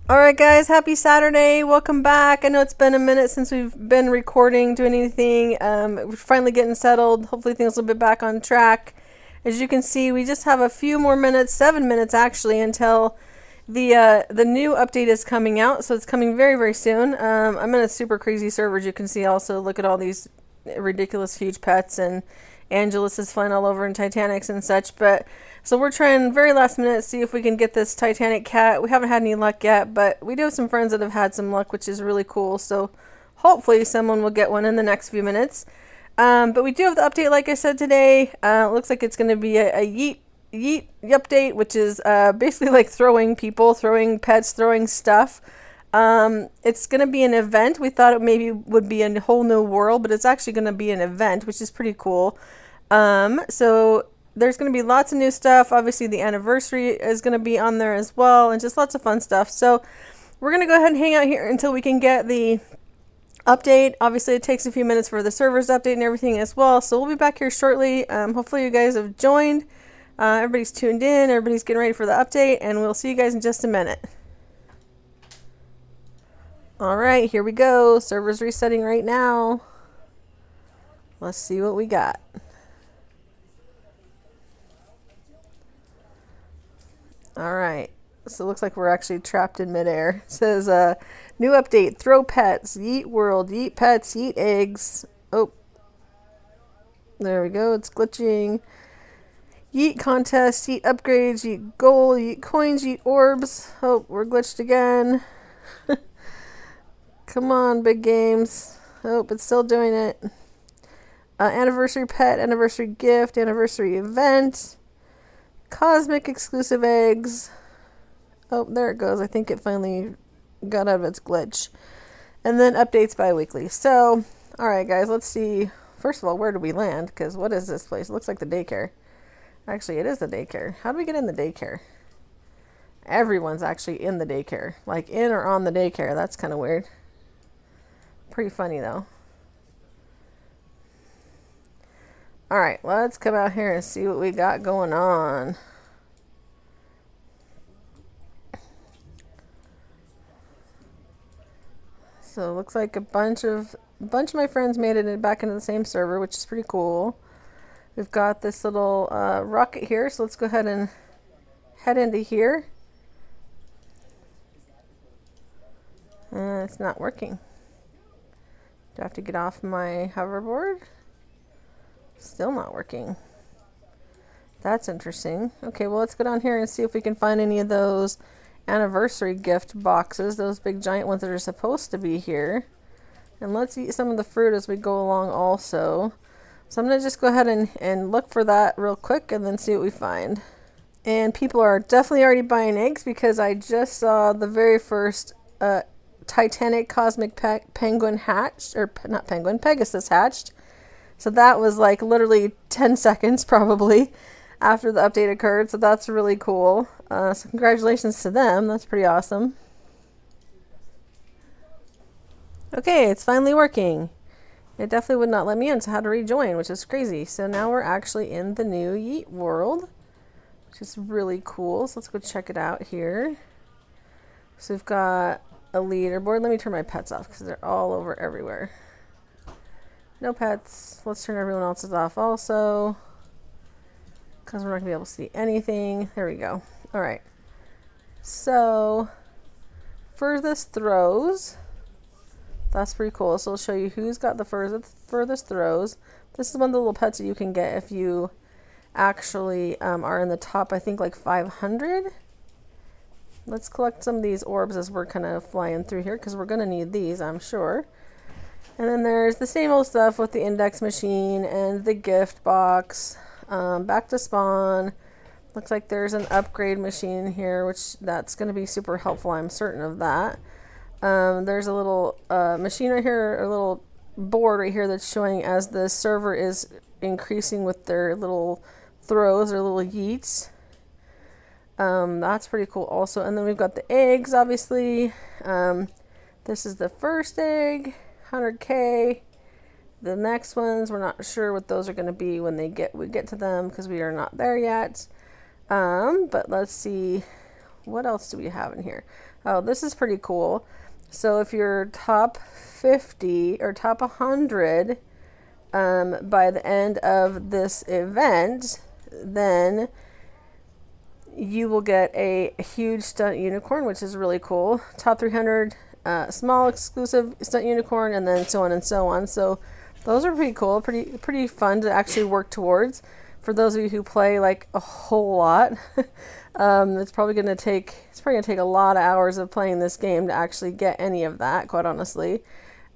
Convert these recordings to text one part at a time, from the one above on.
Alright guys, happy Saturday. Welcome back. I know it's been a minute since we've been recording, doing anything. We're finally getting settled. Hopefully things will be back on track. As you can see, we just have a few more minutes, 7 minutes actually, until the new update is coming out. So it's coming very, very soon. I'm in a super crazy server, as you can see also. Look at all these ridiculous huge pets, and Angelus is flying all over in Titanics and such. But so we're trying very last minute to see if we can get this Titanic cat. We haven't had any luck yet, but we do have some friends that have had some luck, which is really cool. So hopefully someone will get one in the next few minutes. But we do have the update, like I said, today. It looks like it's going to be a Yeet update, which is basically like throwing people, throwing pets, throwing stuff. It's going to be an event. We thought it maybe would be a whole new world, but it's actually going to be an event, which is pretty cool. So there's going to be lots of new stuff. Obviously, the anniversary is going to be on there as well, and just lots of fun stuff. So we're going to go ahead and hang out here until we can get the update. Obviously, it takes a few minutes for the servers to update and everything as well. So we'll be back here shortly. Hopefully, you guys have joined. Everybody's tuned in. Everybody's getting ready for the update, and we'll see you guys in just a minute. All right, here we go. Server's resetting right now. Let's see what we got. All right, so it looks like we're actually trapped in midair. It says, new update, throw pets, yeet world, yeet pets, yeet eggs. Oh, there we go, it's glitching. Yeet contest, yeet upgrades, yeet gold, yeet coins, yeet orbs. Oh, we're glitched again. Come on, big games. Oh, it's still doing it. Anniversary pet, anniversary gift, anniversary event. Cosmic exclusive eggs. Oh, there it goes. I think it finally got out of its glitch. And then updates bi-weekly. So, alright guys, let's see. First of all, where do we land? Because what is this place? It looks like the daycare. Actually, it is the daycare. How do we get in the daycare? Everyone's actually in the daycare. Like in or on the daycare. That's kind of weird. Pretty funny though. Alright, let's come out here and see what we got going on. So it looks like a bunch of my friends made it back into the same server, which is pretty cool. We've got this little rocket here, so let's go ahead and head into here. It's not working. Do I have to get off my hoverboard? Still not working. That's interesting. Okay, well, let's go down here and see if we can find any of those anniversary gift boxes, those big giant ones that are supposed to be here. And let's eat some of the fruit as we go along also. So I'm going to just go ahead and look for that real quick and then see what we find. And people are definitely already buying eggs because I just saw the very first Titanic cosmic penguin hatched, or not penguin, Pegasus hatched. So that was like literally 10 seconds probably after the update occurred. So that's really cool. So congratulations to them. That's pretty awesome. Okay, it's finally working. It definitely would not let me in, so I had to rejoin, which is crazy. So now we're actually in the new Yeet world, which is really cool. So let's go check it out here. So we've got a leaderboard. Let me turn my pets off because they're all over everywhere. No pets. Let's turn everyone else's off also, because we're not going to be able to see anything. There we go. All right. So, furthest throws. That's pretty cool. So, I'll show you who's got the furthest throws. This is one of the little pets that you can get if you actually are in the top, I think, like 500. Let's collect some of these orbs as we're kind of flying through here, because we're going to need these, I'm sure. And then there's the same old stuff with the index machine and the gift box. Back to spawn. Looks like there's an upgrade machine here, which that's going to be super helpful. I'm certain of that. There's a little machine right here, a little board right here that's showing as the server is increasing with their little throws or little yeets. That's pretty cool also. And then we've got the eggs, obviously. This is the first egg. 100K. The next ones, we're not sure what those are going to be when we get to them because we are not there yet. But let's see what else do we have in here? Oh, this is pretty cool. So if you're top 50 or top 100 by the end of this event, then you will get a huge stunt unicorn, which is really cool. Top 300 small exclusive stunt unicorn, and then so on and so on. So those are pretty cool, pretty fun to actually work towards. For those of you who play like a whole lot, it's probably going to take a lot of hours of playing this game to actually get any of that, quite honestly.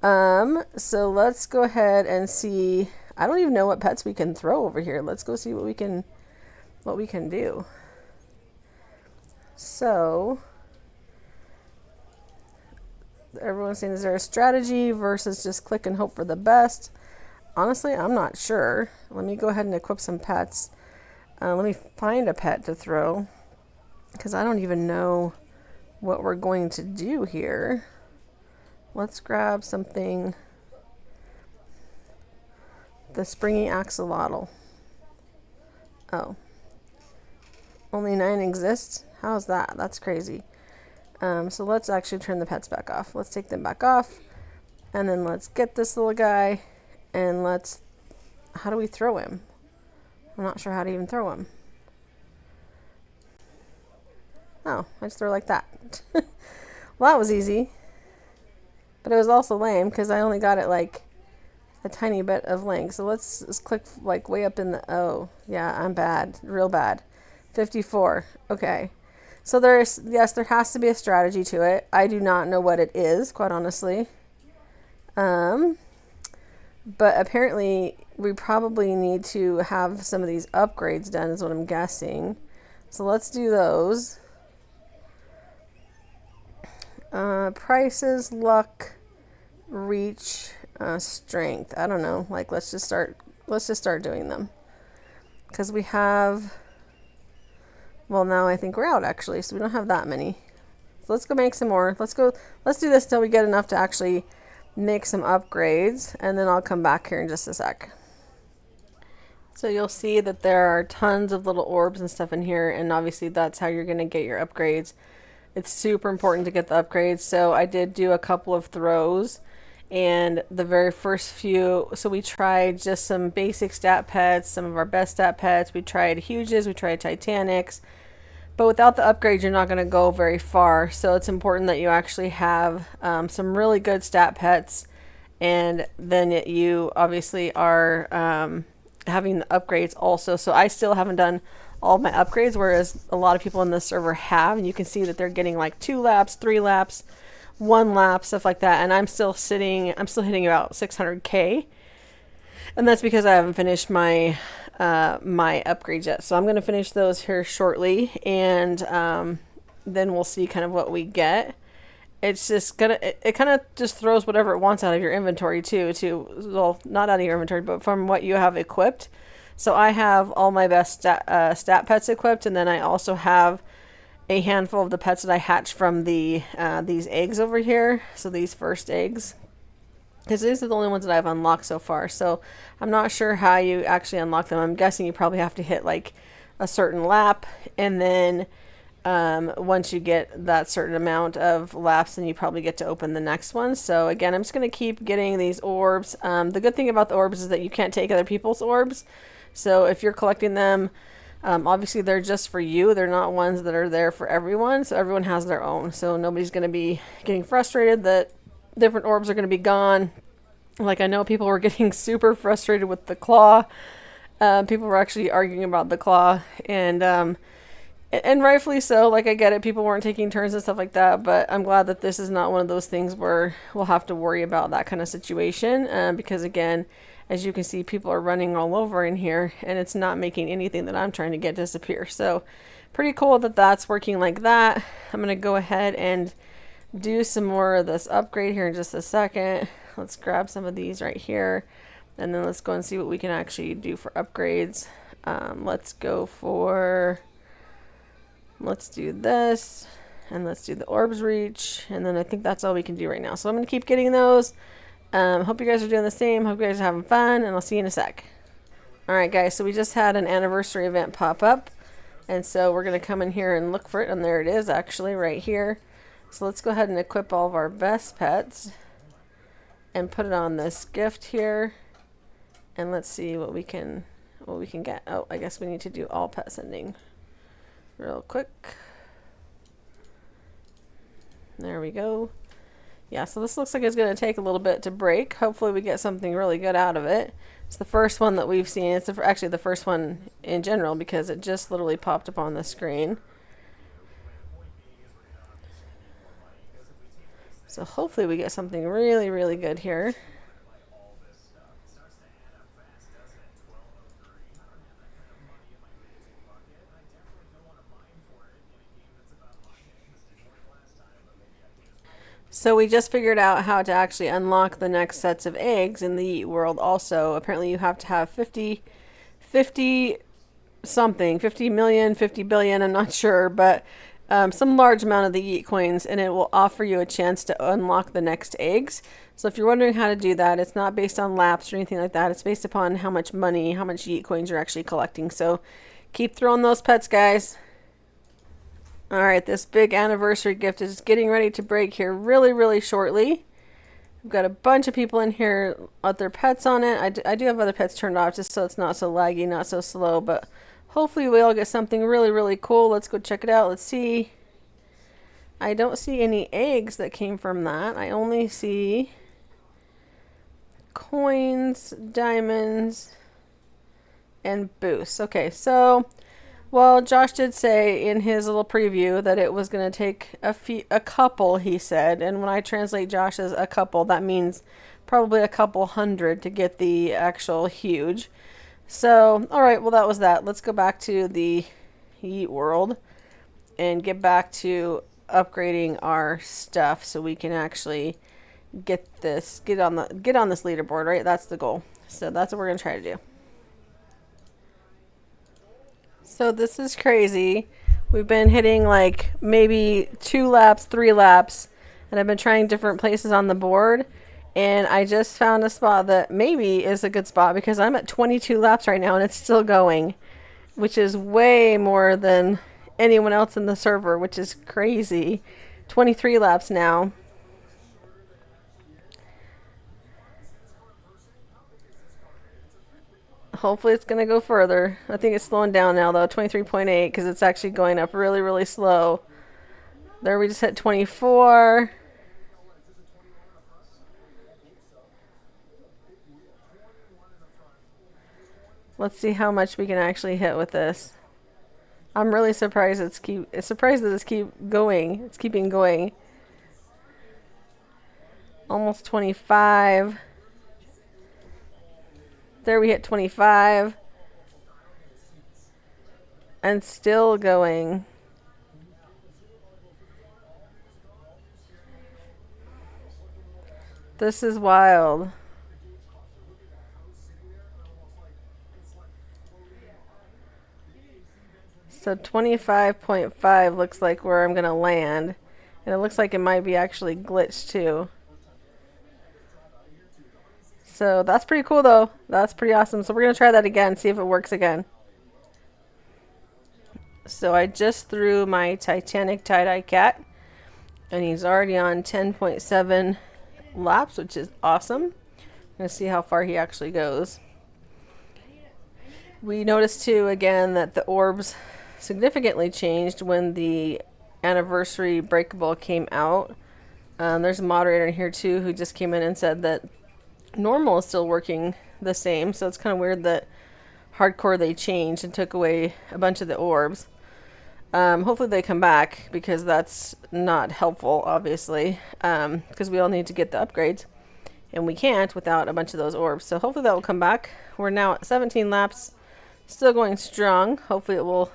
So let's go ahead and see. I don't even know what pets we can throw over here. Let's go see what we can do. So everyone's saying, is there a strategy versus just click and hope for the best? Honestly, I'm not sure. Let me go ahead and equip some pets. Let me find a pet to throw, because I don't even know what we're going to do here. Let's grab something. The springy axolotl. Oh. Only 9 exist? How's that? That's crazy. So let's actually turn the pets back off. Let's take them back off. And then let's get this little guy. And how do we throw him? I'm not sure how to even throw him. Oh, I just throw like that. Well, that was easy. But it was also lame because I only got it like a tiny bit of length. So let's just click like way up in the, oh, yeah, I'm bad. Real bad. 54. Okay. So there has to be a strategy to it. I do not know what it is, quite honestly. But apparently we probably need to have some of these upgrades done, is what I'm guessing. So let's do those. Prices, luck, reach, strength. I don't know. Like, let's just start doing them. Because we have, well, now I think we're out actually, so we don't have that many. So let's go make some more. Let's do this till we get enough to actually make some upgrades, and then I'll come back here in just a sec. So you'll see that there are tons of little orbs and stuff in here, and obviously that's how you're going to get your upgrades. It's super important to get the upgrades. So I did do a couple of throws, and the very first few, so we tried just some basic stat pets, some of our best stat pets. We tried huges, we tried Titanics, but without the upgrades, you're not going to go very far. So it's important that you actually have some really good stat pets, and then you obviously are having the upgrades also. So I still haven't done all my upgrades, whereas a lot of people in this server have, and you can see that they're getting like 2 laps, 3 laps, 1 lap, stuff like that. And I'm still hitting about 600k, and that's because I haven't finished my my upgrades yet. So I'm going to finish those here shortly, and then we'll see kind of what we get. It's just it kind of just throws whatever it wants out of your inventory too, well, not out of your inventory, but from what you have equipped. So I have all my best stat pets equipped, and then I also have a handful of the pets that I hatched from these eggs over here. So these first eggs, because these are the only ones that I've unlocked so far. So I'm not sure how you actually unlock them. I'm guessing you probably have to hit like a certain lap, and then once you get that certain amount of laps, then you probably get to open the next one. So again, I'm just going to keep getting these orbs. The good thing about the orbs is that you can't take other people's orbs. So if you're collecting them, obviously they're just for you. They're not ones that are there for everyone. So everyone has their own. So nobody's going to be getting frustrated that different orbs are going to be gone. Like, I know people were getting super frustrated with the claw. People were actually arguing about the claw, and rightfully so. Like, I get it. People weren't taking turns and stuff like that, but I'm glad that this is not one of those things where we'll have to worry about that kind of situation. Because again, as you can see, people are running all over in here, and it's not making anything that I'm trying to get disappear. So pretty cool that that's working like that. I'm going to go ahead and do some more of this upgrade here in just a second. Let's grab some of these right here, and then let's go and see what we can actually do for upgrades. Let's do this, and let's do the orbs reach, and then I think that's all we can do right now. So I'm going to keep getting those. Hope you guys are doing the same. Hope you guys are having fun, and I'll see you in a sec. Alright guys, so we just had an anniversary event pop up, And so we're going to come in here and look for it, and there it is actually right here. So let's go ahead and equip all of our best pets and put it on this gift here. And let's see what we can get. Oh, I guess we need to do all pet sending real quick. There we go. Yeah, so this looks like it's going to take a little bit to break. Hopefully we get something really good out of it. It's the first one that we've seen. It's actually the first one in general because it just literally popped up on the screen. So hopefully we get something really, really good here. So we just figured out how to actually unlock the next sets of eggs in the Yeet world also. Apparently you have to have 50 something, 50 million, 50 billion, I'm not sure, but some large amount of the Yeet coins, and it will offer you a chance to unlock the next eggs. So if you're wondering how to do that, it's not based on laps or anything like that. It's based upon how much money, how much Yeet coins you're actually collecting. So keep throwing those pets, guys. Alright, this big anniversary gift is getting ready to break here really, really shortly. We've got a bunch of people in here with their pets on it. I do have other pets turned off just so it's not so laggy, not so slow, but hopefully we all get something really, really cool. Let's go check it out. Let's see. I don't see any eggs that came from that. I only see coins, diamonds, and boosts. Okay, so... well, Josh did say in his little preview that it was going to take a couple, he said. And when I translate Josh as a couple, that means probably a couple hundred to get the actual huge. So, all right, well, that was that. Let's go back to the Yeet world and get back to upgrading our stuff so we can actually get on this leaderboard, right? That's the goal. So that's what we're going to try to do. So this is crazy. We've been hitting like maybe 2 laps, 3 laps, and I've been trying different places on the board, and I just found a spot that maybe is a good spot because I'm at 22 laps right now and it's still going, which is way more than anyone else in the server, which is crazy. 23 laps now. Hopefully it's going to go further. I think it's slowing down now though, 23.8, because it's actually going up really, really slow. There we just hit 24. Let's see how much we can actually hit with this. I'm really surprised it's keeping going. Almost 25. There we hit 25. And still going. This is wild. So 25.5 looks like where I'm going to land. And it looks like it might be actually glitched too. So that's pretty cool though. That's pretty awesome. So we're going to try that again, see if it works again. So I just threw my Titanic tie-dye cat. And he's already on 10.7 laps, which is awesome. I'm going to see how far he actually goes. We noticed too, again, that the orbs significantly changed when the anniversary Breakable came out. There's a moderator in here too who just came in and said that normal is still working the same, so it's kind of weird that hardcore they changed and took away a bunch of the orbs. Hopefully they come back because that's not helpful, obviously, because we all need to get the upgrades and we can't without a bunch of those orbs. So hopefully that will come back. We're now at 17 laps, still going strong. Hopefully it will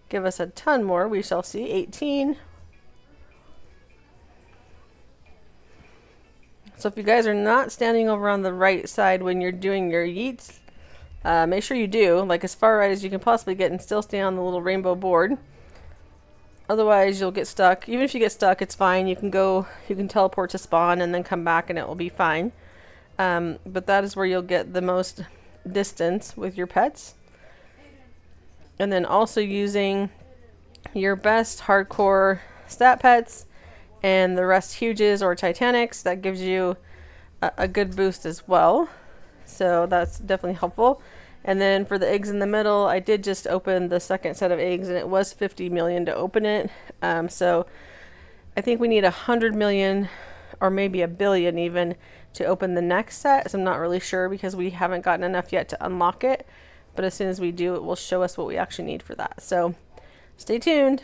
give us a ton more. We shall see. 18. So if you guys are not standing over on the right side when you're doing your yeets, make sure you do, like as far right as you can possibly get and still stay on the little rainbow board. Otherwise you'll get stuck. Even if you get stuck, it's fine. You can teleport to spawn and then come back and it will be fine. But that is where you'll get the most distance with your pets. and then also using your best hardcore stat pets and the rest huges or Titanics. That gives you a good boost as well. So that's definitely helpful. And then for the eggs in the middle, I did just open the second set of eggs, and it was 50 million to open it. So I think we need 100 million or maybe a billion even to open the next set. So I'm not really sure because we haven't gotten enough yet to unlock it. But as soon as we do, it will show us what we actually need for that. So stay tuned.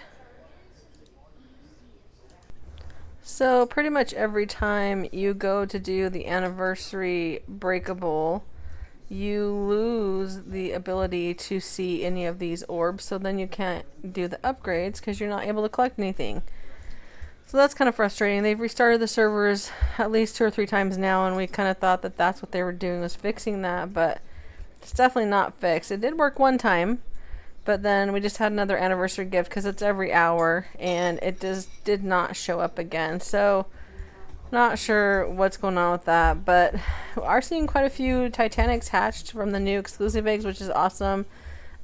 So pretty much every time you go to do the anniversary breakable, you lose the ability to see any of these orbs. So then you can't do the upgrades because you're not able to collect anything. So that's kind of frustrating. They've restarted the servers at least 2 or 3 times now, and we kind of thought that that's what they were doing, was fixing that, but it's definitely not fixed. It did work one time, but then we just had another anniversary gift because it's every hour, and it just did not show up again. So not sure what's going on with that, but we are seeing quite a few Titanics hatched from the new exclusive eggs, which is awesome.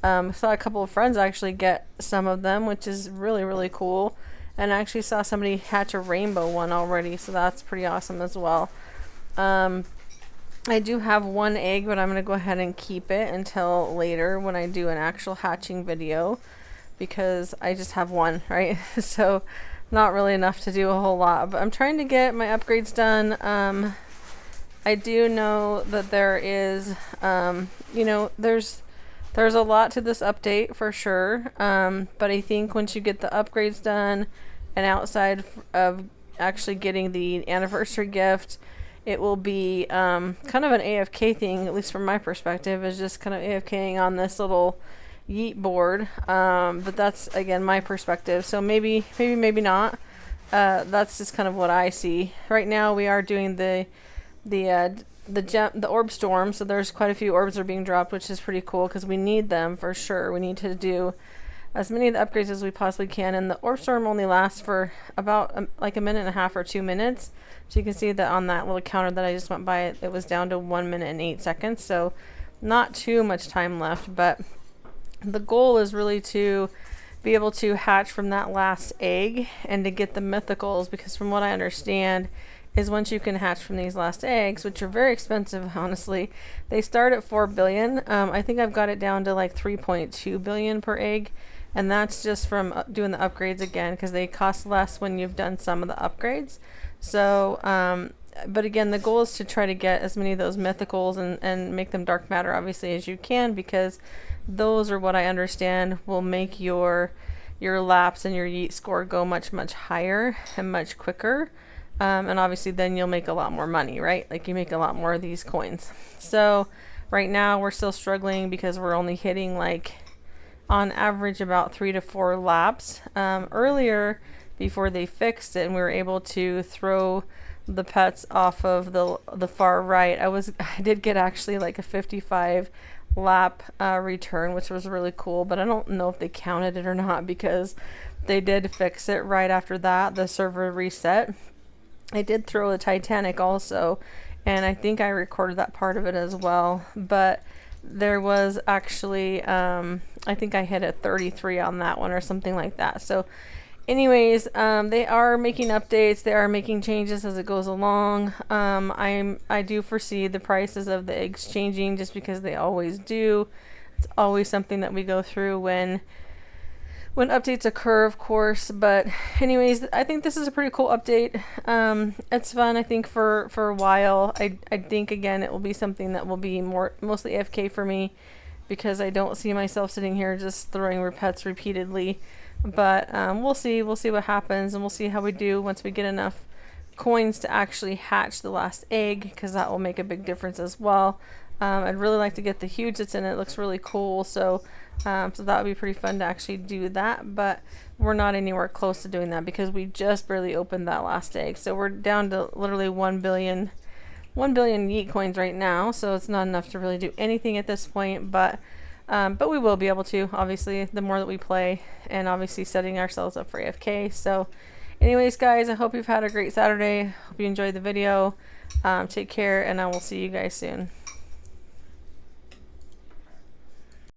Saw a couple of friends actually get some of them, which is really, really cool. And I actually saw somebody hatch a rainbow one already, so that's pretty awesome as well. I do have one egg, but I'm going to go ahead and keep it until later when I do an actual hatching video, because I just have one, right? So not really enough to do a whole lot, but I'm trying to get my upgrades done. I do know that there is, you know, there's a lot to this update for sure, but I think once you get the upgrades done and outside of actually getting the anniversary gift, it will be kind of an AFK thing, at least from my perspective, is just kind of AFKing on this little Yeet board. But that's, again, my perspective. So maybe not. That's just kind of what I see. Right now we are doing the orb storm, so there's quite a few orbs are being dropped, which is pretty cool because we need them for sure. We need to do as many of the upgrades as we possibly can, and the orb storm only lasts for about like 1.5 minutes or 2 minutes. So you can see that on that little counter that I just went by, it was down to 1 minute and 8 seconds, so not too much time left. But the goal is really to be able to hatch from that last egg and to get the mythicals, because from what I understand is once you can hatch from these last eggs, which are very expensive, honestly, they start at 4 billion. I think I've got it down to like 3.2 billion per egg, and that's just from doing the upgrades again, because they cost less when you've done some of the upgrades. So but again, the goal is to try to get as many of those mythicals and make them dark matter obviously as you can, because those are what I understand will make your laps and your Yeet score go much higher and much quicker. And obviously then you'll make a lot more money, right? Like you make a lot more of these coins. So right now we're still struggling because we're only hitting like on average about 3 to 4 laps. Earlier, before they fixed it and we were able to throw the pets off of the far right, I did get actually like a 55 lap return, which was really cool, but I don't know if they counted it or not because they did fix it right after that. The server reset. I did throw the Titanic also, and I think I recorded that part of it as well, but there was actually I think I hit a 33 on that one or something like that. So anyways, they are making updates, they are making changes as it goes along. I do foresee the prices of the eggs changing just because they always do. It's always something that we go through when updates occur, of course. But anyways, I think this is a pretty cool update. It's fun, I think, for a while. I think, again, it will be something that will be mostly AFK for me, because I don't see myself sitting here just throwing pets repeatedly. But we'll see what happens, and we'll see how we do once we get enough coins to actually hatch the last egg, because that will make a big difference as well. I'd really like to get the huge that's in it. It looks really cool, so that would be pretty fun to actually do that, but we're not anywhere close to doing that because we just barely opened that last egg. So we're down to literally 1 billion Yeet coins right now, so it's not enough to really do anything at this point, but we will be able to, obviously, the more that we play, and obviously setting ourselves up for AFK. So anyways, guys, I hope you've had a great Saturday. Hope you enjoyed the video. Take care, and I will see you guys soon.